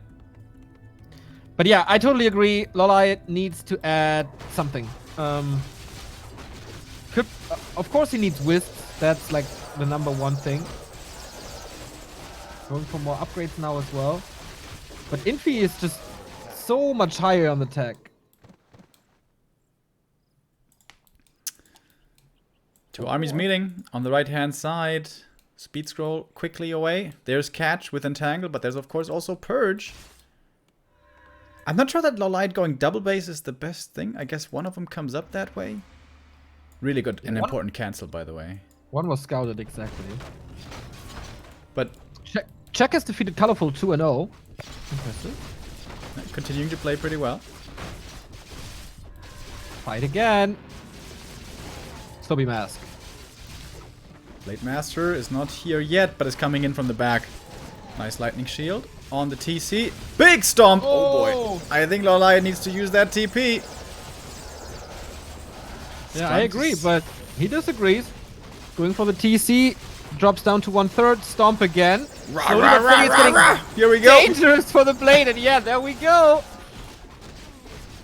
But yeah, I totally agree. LawLiet needs to add something. Of course he needs Wisps. That's like the #1 thing. Going for more upgrades now as well. But Infi is just so much higher on the tech. Two armies meeting on the right-hand side. Speed scroll quickly away. There's Catch with Entangle, but there's of course also Purge. I'm not sure that LawLiet going double base is the best thing. I guess one of them comes up that way. Really good and important cancel, by the way. One was scouted exactly. But Czech has defeated Colorful 2-0. Impressive. continuing to play pretty well. Fight again. Stubby Mask. Blade Master is not here yet, but is coming in from the back. Nice Lightning Shield on the TC. Big Stomp! Oh boy. I think LawLiet needs to use that TP. Yeah, I agree, but he disagrees. Going for the TC. Drops down to 1/3. Stomp again. Here we go. Dangerous for the Blade, and yeah, there we go.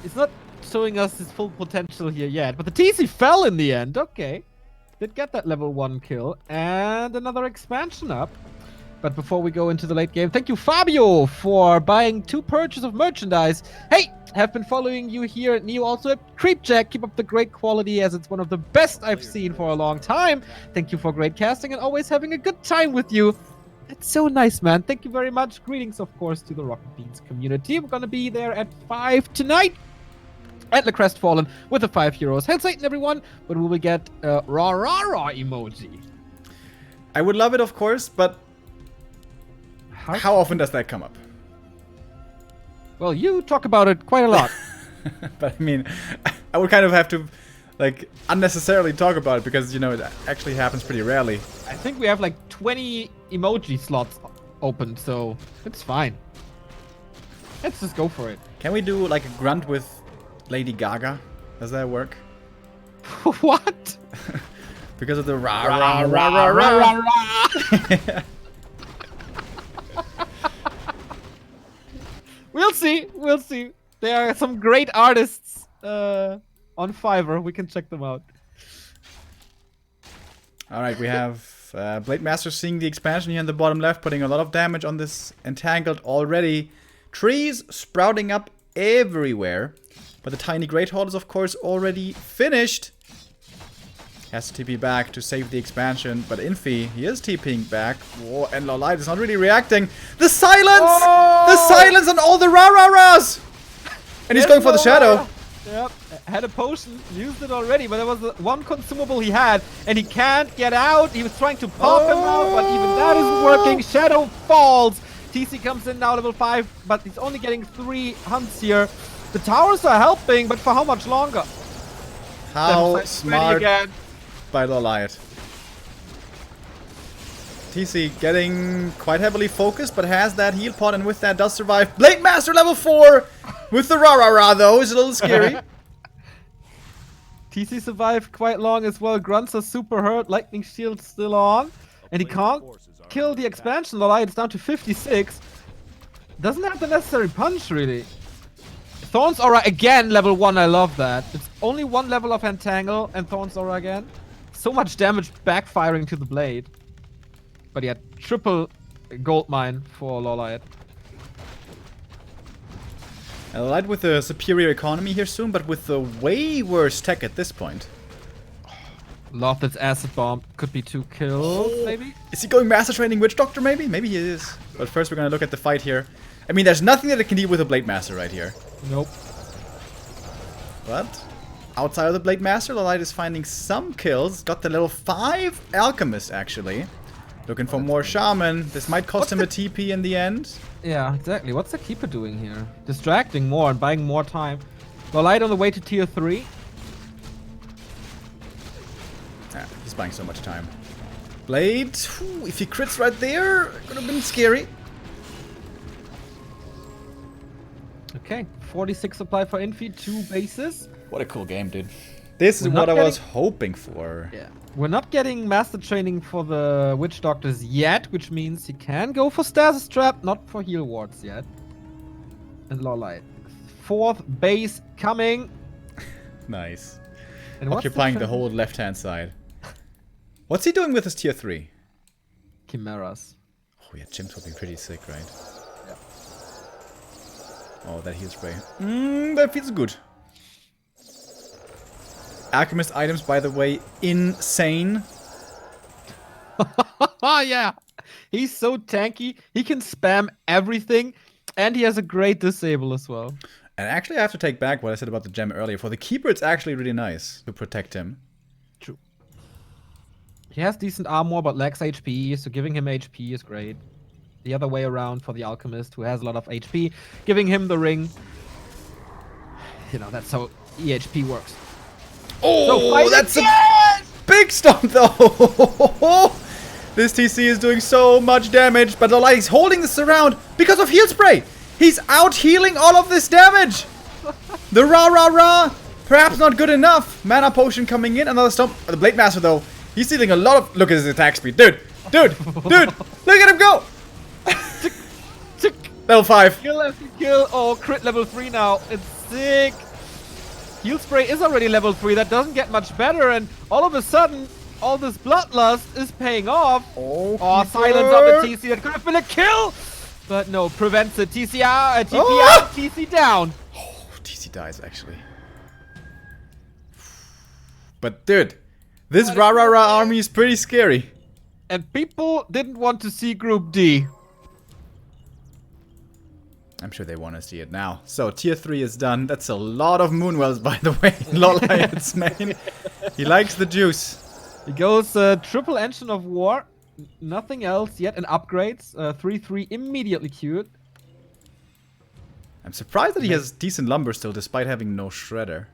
It's not showing us his full potential here yet, but the TC fell in the end. Okay. Did get that level 1 kill, and another expansion up. But before we go into the late game, thank you, Fabio, for buying 2 purchases of merchandise. Hey, have been following you here at Neo also at Creepjack. Keep up the great quality, as it's one of the best I've seen for a long time. Thank you for great casting and always having a good time with you. That's so nice, man. Thank you very much. Greetings, of course, to the Rocket Beans community. We're going to be there at 5 tonight at the Crestfallen with the €5. Hail Satan, everyone. But we will get a raw emoji. I would love it, of course, but how often does that come up? Well, you talk about it quite a lot. But I mean, I would kind of have to, like, unnecessarily talk about it because, you know, it actually happens pretty rarely. I think we have like 20 emoji slots open, so it's fine. Let's just go for it. Can we do, like, a grunt with Lady Gaga? Does that work? What? Because of the rah. We'll see. We'll see. There are some great artists on Fiverr. We can check them out. All right, we have Blade Master seeing the expansion here in the bottom left, putting a lot of damage on this Entangled already. Trees sprouting up everywhere. But the tiny Great Hall is, of course, already finished. Has to TP back to save the expansion. But Infi, he is TPing back. Whoa, and LawLiet is not really reacting. The silence! Oh! The silence on all the rah-rah-rahs! And he's going for the shadow. Yep, had a potion, used it already, but there was the one consumable he had, and he can't get out. He was trying to pop him out, but even that isn't working. Shadow falls. TC comes in now, level 5, but he's only getting 3 hunts here. The towers are helping, but for how much longer? How smart by LawLiet. TC getting quite heavily focused, but has that heal pot, and with that does survive. Blade Master level 4 with the rah-rah-rah, though, is a little scary. TC survived quite long as well. Grunts are super hurt. Lightning Shield's still on, and he can't kill the expansion. LawLiet's down to 56. Doesn't have the necessary punch, really. Thorn's Aura again, level 1. I love that. It's only 1 level of Entangle, and Thorn's Aura again. So much damage backfiring to the blade. But yeah, triple gold mine for LawLiet. LawLiet with a superior economy here soon, but with the way worse tech at this point. Love this acid bomb. Could be 2 kills, maybe? Is he going Master Training Witch Doctor, maybe? Maybe he is. But first we're gonna look at the fight here. I mean, there's nothing that it can deal with a Blade Master right here. Nope. But outside of the Blade Master, LawLiet is finding some kills. Got the level 5 Alchemist, actually. Looking for more Shaman. This might cost him a TP in the end. Yeah, exactly. What's the Keeper doing here? Distracting more and buying more time. LawLiet on the way to tier 3. Ah, he's buying so much time. Blade, whew, if he crits right there, it could have been scary. Okay, 46 supply for Infi, 2 bases. What a cool game, dude. This is We're what not I was hoping for. Yeah. We're not getting master training for the Witch Doctors yet, which means he can go for Stasis Trap, not for Heal Wards yet. And LawLiet. 4th base coming. Nice. And what's Occupying the whole left-hand side. What's he doing with his tier 3? Chimeras. Oh yeah, chimps would be pretty sick, right? Yeah. Oh, that heal spray. That feels good. Alchemist items, by the way, insane. Yeah. He's so tanky. He can spam everything. And he has a great disable as well. And actually, I have to take back what I said about the gem earlier. For the keeper, it's actually really nice to protect him. True. He has decent armor, but lacks HP, so giving him HP is great. The other way around for the alchemist, who has a lot of HP, giving him the ring. You know, that's how EHP works. Oh, So that's a big stomp, though. This TC is doing so much damage, but LawLiet is holding this around because of heal spray. He's out healing all of this damage. The rah. Perhaps not good enough. Mana potion coming in, another stomp. The Blade Master, though, he's dealing a lot of. Look at his attack speed, dude. Look at him go. Level 5. Kill after kill. Oh, crit level 3 now. It's sick. Heal spray is already level 3. That doesn't get much better. And all of a sudden, all this bloodlust is paying off. Oh, silence on the TC. That could have been a kill. But no, prevents the TC out. TP out, TC down. Oh, TC dies, actually. But, dude, this rah army is pretty scary. And people didn't want to see Group D. I'm sure they want to see it now. So, tier 3 is done. That's a lot of Moonwells, by the way. LawLiet's main. He likes the juice. He goes triple engine of war. Nothing else yet. And upgrades. 3-3 immediately queued. I'm surprised that he has decent lumber still, despite having no shredder.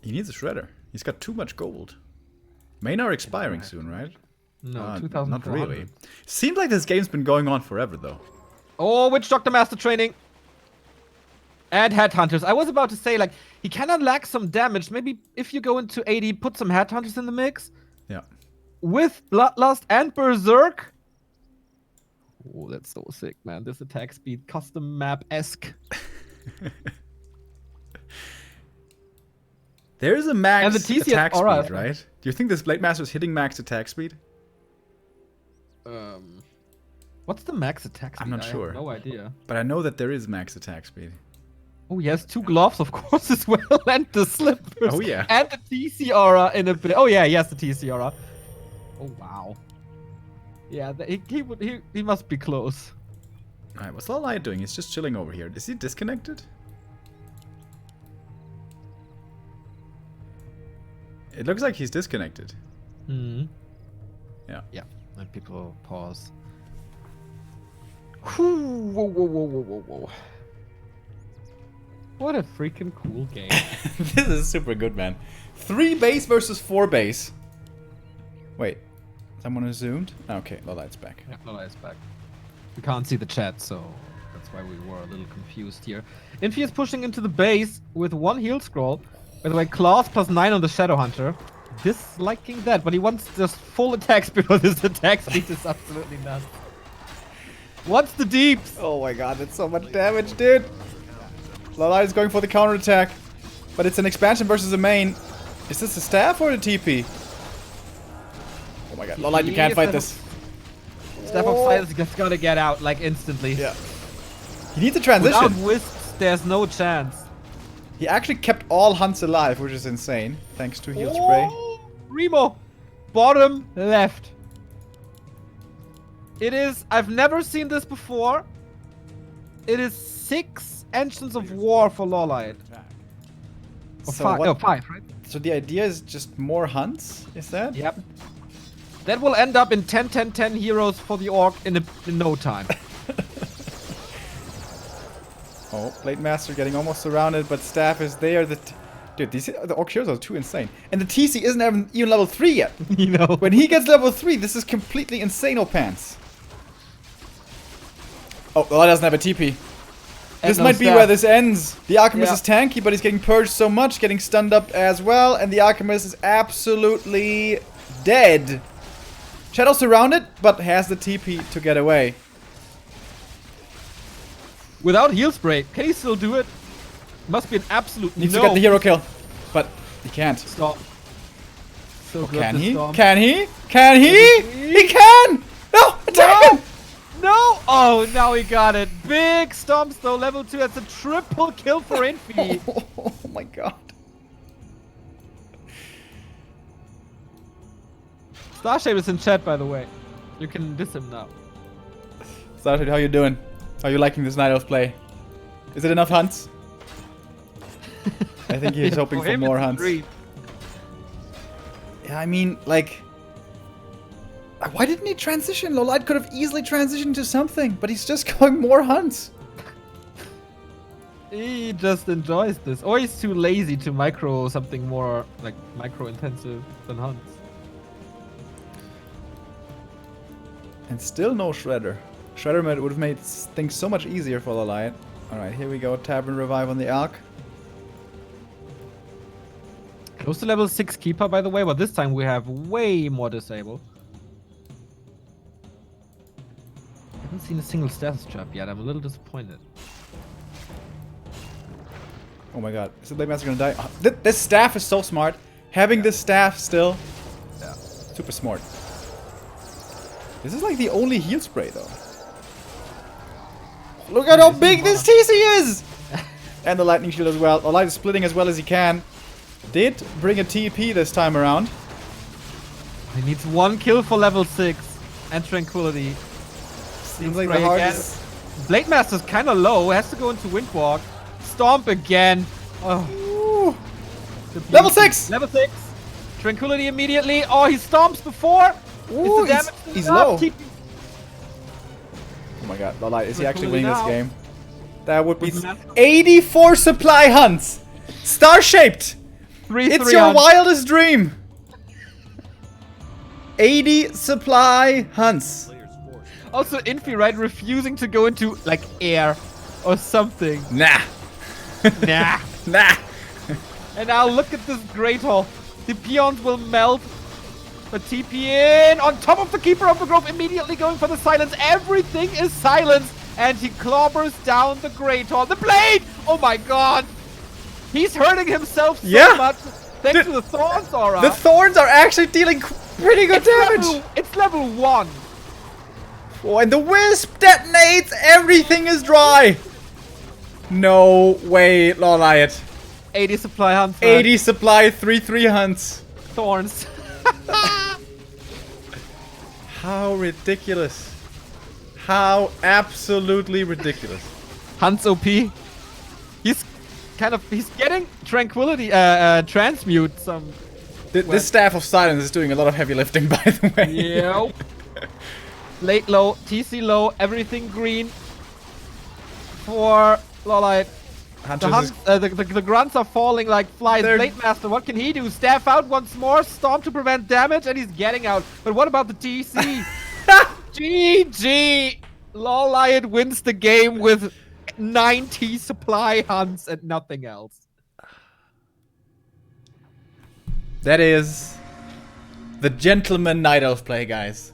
He needs a shredder. He's got too much gold. Main are expiring soon, right? No, 2000. Not really. Seems like this game's been going on forever, though. Oh, Witch Doctor Master Training. And Headhunters. I was about to say, like, he cannot lack some damage. Maybe if you go into 80, put some Headhunters in the mix. Yeah. With Bloodlust and Berserk. Oh, that's so sick, man. This attack speed, custom map-esque. There is a max And the TC attack aura, speed, right? Do you think this Blade Master is hitting max attack speed? What's the max attack speed? I'm not I sure. have no idea. But I know that there is max attack speed. Oh, he has 2 gloves, of course, as well, and the slippers. Oh, yeah. And the TC aura in a bit. Oh, yeah, he has the TC aura. Oh, wow. Yeah, he must be close. Alright, what's LawLiet doing? He's just chilling over here. Is he disconnected? It looks like he's disconnected. Hmm. Yeah. Yeah, and people pause. Whew, whoa. What a freaking cool game. This is super good, man. 3 base versus 4 base. Wait. Someone has zoomed? Okay, LawLiet's back. Yeah, LawLiet's back. We can't see the chat, so that's why we were a little confused here. Infi is pushing into the base with 1 heal scroll. By the way, claws +9 on the Shadow Hunter. Disliking that, but he wants just full attacks because his attack speed is absolutely nuts. Wants the deeps! Oh my god, that's so much damage, dude! LawLiet is going for the counterattack. But it's an expansion versus a main. Is this a staff or a TP? Oh my god, LawLiet, you can't fight this. Staff of Silence just gotta get out, like, instantly. Yeah. He needs a transition. Without Wisps, there's no chance. He actually kept all hunts alive, which is insane. Thanks to heal spray. Remo! Bottom left. It is... I've never seen this before. It is 6 engines of war for LawLiet. Or So 5, what- no, 5, right? So the idea is just more hunts? Is that? Yep. That will end up in 10-10-10 heroes for the Orc in no time. Oh, Blade Master getting almost surrounded, but Staff is there. Dude, the Orc heroes are too insane. And the TC isn't even level 3 yet. You know. When he gets level 3, this is completely insane, pants. Oh, well, he doesn't have a TP. This no might be staff. where this ends. The Alchemist Yeah. is tanky, but he's getting purged so much, getting stunned up as well, and the Alchemist is absolutely dead. Shadow surrounded, but has the TP to get away. Without heal spray, can he still do it? Must be an absolute Needs no. to get the hero kill, but he can't. Stop. So Oh, good, can this he? storm. Can he? Can he? He can! No! Attack him! No! Oh, now he got it. Big stomps though, level 2. That's a triple kill for Infi. Oh my god. Starshape is in chat, by the way. You can diss him now. Starshade, how you doing? How you liking this Night Elf play? Is it enough hunts? I think he's hoping for him, more it's a hunts. dream. Yeah, I mean, like... Why didn't he transition? LawLiet could have easily transitioned to something, but he's just going more hunts. He just enjoys this. Or he's too lazy to micro something more, like, micro-intensive than hunts. And still no Shredder. Shredder would have made things so much easier for LawLiet. Alright, here we go. Tavern Revive on the Alk. Close to level 6 Keeper, by the way, but this time we have way more disable. I haven't seen a single status trap yet. I'm a little disappointed. Oh my god. Is the Blade Master gonna die? Oh, this staff is so smart. Having this staff still. Yeah. Super smart. This is like the only heal spray though. Look at how big this TC is! And the lightning shield as well. LawLiet is splitting as well as he can. Did bring a TP this time around. He needs 1 kill for level 6 and tranquility. Seems like Spray the again. hardest. Blade Master's kind of low. Has to go into Windwalk. Stomp again. Oh. Ooh. Level 6! Level 6. Tranquility immediately. Oh, he stomps before. Ooh, Is the damage he's enough? low. TP. Oh my god, LawLiet, is he actually Tranquility winning this now. game? That would be With massive- 84 supply hunts! Star-shaped! 3 It's 3 your on. wildest dream! 80 supply hunts. Player's force. Also, Infi, right? Refusing to go into, like, air or something. Nah. Nah. Nah. And now look at this Great Hall. The peons will melt. But TP in on top of the Keeper of the Grove, immediately going for the silence. Everything is silenced. And he clobbers down the Great Hall. The blade! Oh my god! He's hurting himself so Yeah. much. Thanks to the Thorns aura. The thorns are actually dealing pretty good damage! It's level 1. Oh, and the wisp detonates! Everything is dry! No way, LawLiet. 80 supply hunts. 80 supply, 3-3 hunts. Thorns. How ridiculous. How absolutely ridiculous. Hunts OP. He's getting tranquility, transmute some. This Staff of Silence is doing a lot of heavy lifting, by the way. Yep. Late low, TC low, everything green. For LawLiet. The, Huntress the grunts are falling like flies. They're- Blade Master, what can he do? Staff out once more, Storm to prevent damage, and he's getting out. But what about the TC? GG! LawLiet wins the game with 90 supply hunts and nothing else. That is the gentleman Night Elf play, guys.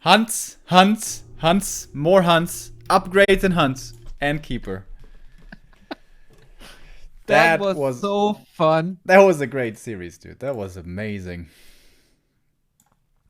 Hunts, hunts, hunts, more hunts, upgrades and hunts, and Keeper. That was so fun. That was a great series, dude. That was amazing.